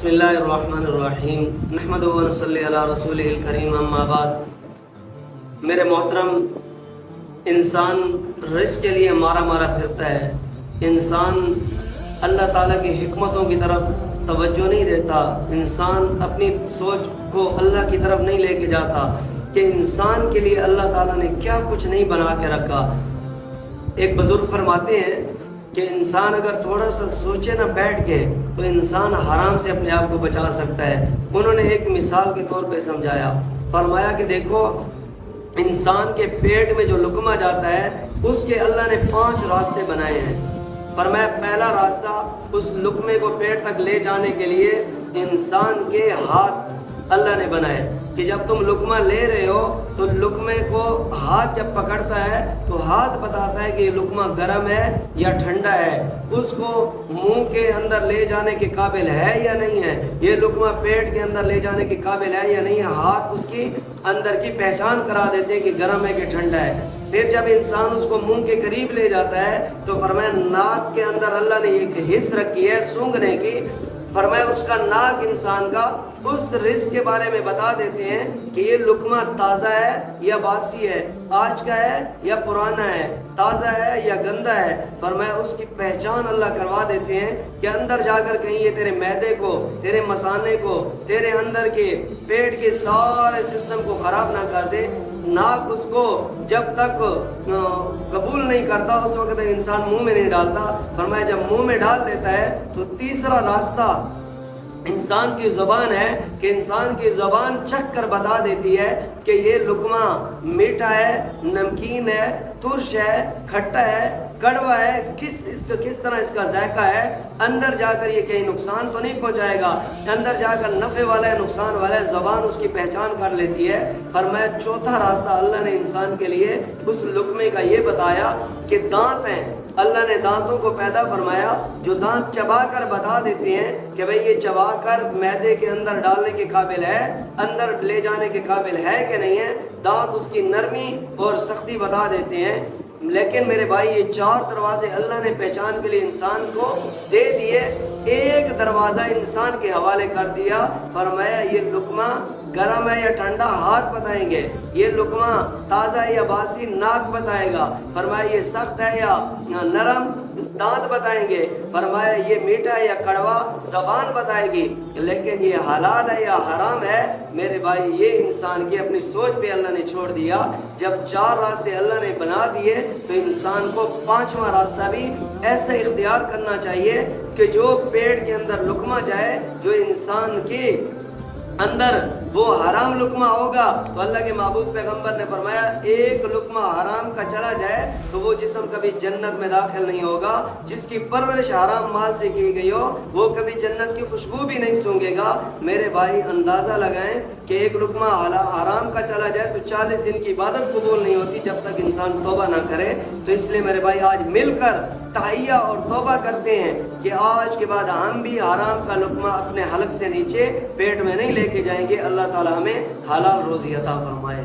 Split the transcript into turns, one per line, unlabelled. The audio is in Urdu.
بسم اللہ الرحمن الرحیم نحمدہ و نصلی علی رسولہ الکریم اما بعد۔ میرے محترم، انسان رزق کے لیے مارا مارا پھرتا ہے۔ انسان اللہ تعالیٰ کی حکمتوں کی طرف توجہ نہیں دیتا، انسان اپنی سوچ کو اللہ کی طرف نہیں لے کے جاتا کہ انسان کے لیے اللہ تعالیٰ نے کیا کچھ نہیں بنا کے رکھا۔ ایک بزرگ فرماتے ہیں کہ انسان اگر تھوڑا سا سوچے نہ بیٹھ کے تو انسان حرام سے اپنے آپ کو بچا سکتا ہے۔ انہوں نے ایک مثال کے طور پہ سمجھایا، فرمایا کہ دیکھو، انسان کے پیٹ میں جو لقمہ جاتا ہے اس کے اللہ نے 5 راستے بنائے ہیں۔ فرمایا پہلا راستہ اس لقمے کو پیٹ تک لے جانے کے لیے انسان کے ہاتھ اللہ نے بنائے کہ جب تم لقمہ لے رہے ہو تو لقمے کو ہاتھ جب پکڑتا ہے تو ہاتھ بتاتا ہے کہ یہ لقمہ گرم ہے یا ٹھنڈا ہے، اس کو منہ کے اندر لے جانے کے قابل ہے یا نہیں ہے، یہ لقمہ پیٹ کے اندر لے جانے کے قابل ہے یا نہیں ہے۔ ہاتھ اس کی اندر کی پہچان کرا دیتے ہیں کہ گرم ہے کہ ٹھنڈا ہے۔ پھر جب انسان اس کو منہ کے قریب لے جاتا ہے تو فرمایا ناک کے اندر اللہ نے ایک حس رکھی ہے سونگھنے کی، فرمایا اس کا ناک انسان کا اس رزق کے بارے میں بتا دیتے ہیں کہ یہ لقمہ تازہ ہے یا باسی ہے، آج کا ہے یا پرانا ہے، تازہ ہے یا گندا ہے۔ فرمایا اس کی پہچان اللہ کروا دیتے ہیں کہ اندر جا کر کہیں یہ تیرے معدے کو، تیرے مثانے کو، تیرے اندر کے پیٹ کے سارے سسٹم کو خراب نہ کر دے۔ ناک اس کو جب تک قبول نہیں کرتا اس وقت انسان منہ میں نہیں ڈالتا۔ فرمایا جب منہ میں ڈال لیتا ہے تو تیسرا راستہ انسان کی زبان ہے کہ انسان کی زبان چکھ کر بتا دیتی ہے کہ یہ لقمہ میٹھا ہے، نمکین ہے، ترش ہے، کھٹا ہے، کڑوا ہے، کس طرح اس کا ذائقہ ہے۔ اندر جا کر یہ کہیں نقصان تو نہیں پہنچائے گا، اندر جا کر نفع والا ہے نقصان والا ہے، زبان اس کی پہچان کر لیتی ہے۔ فرمایا چوتھا راستہ اللہ نے انسان کے لیے اس لقمے کا یہ بتایا کہ دانت ہیں، اللہ نے دانتوں کو پیدا فرمایا جو دانت چبا کر بتا دیتے ہیں کہ بھئی یہ چبا کر معدے کے اندر ڈالنے کے قابل ہے، اندر لے جانے کے قابل ہے کہ نہیں ہے۔ دانت اس کی نرمی اور سختی بتا دیتے ہیں۔ لیکن میرے بھائی یہ 4 دروازے اللہ نے پہچان کے لیے انسان کو دے دیے، ایک دروازہ انسان کے حوالے کر دیا۔ فرمایا یہ لقمہ گرم ہے یا ٹھنڈا ہاتھ بتائیں گے، یہ لقمہ تازہ ہے یا باسی ناک بتائے گا، فرمایا یہ سخت ہے یا نرم دانت بتائیں گے، فرمایا یہ میٹھا ہے یا کڑوا زبان بتائے گی، لیکن یہ حلال ہے یا حرام ہے۔ میرے بھائی یہ انسان کی اپنی سوچ پہ اللہ نے چھوڑ دیا۔ جب 4 راستے اللہ نے بنا دیے تو انسان کو 5واں راستہ بھی ایسا اختیار کرنا چاہیے کہ جو پیٹ کے اندر لقمہ جائے، جو انسان کے اندر وہ حرام لقمہ ہوگا تو اللہ کے محبوب پیغمبر نے فرمایا ایک لقمہ حرام کا چلا جائے تو وہ جسم کبھی جنت میں داخل نہیں ہوگا۔ جس کی پرورش حرام مال سے کی گئی ہو وہ کبھی جنت کی خوشبو بھی نہیں سونگے گا۔ میرے بھائی اندازہ لگائیں کہ ایک لقمہ حرام کا چلا جائے تو 40 دن کی عبادت قبول نہیں ہوتی جب تک انسان توبہ نہ کرے۔ تو اس لیے میرے بھائی آج مل کر تحیہ اور توبہ کرتے ہیں کہ آج کے بعد ہم بھی حرام کا لقمہ اپنے حلق سے نیچے پیٹ میں نہیں لے کے جائیں گے۔ اللہ تعالی ہمیں حلال روزی عطا فرمائے۔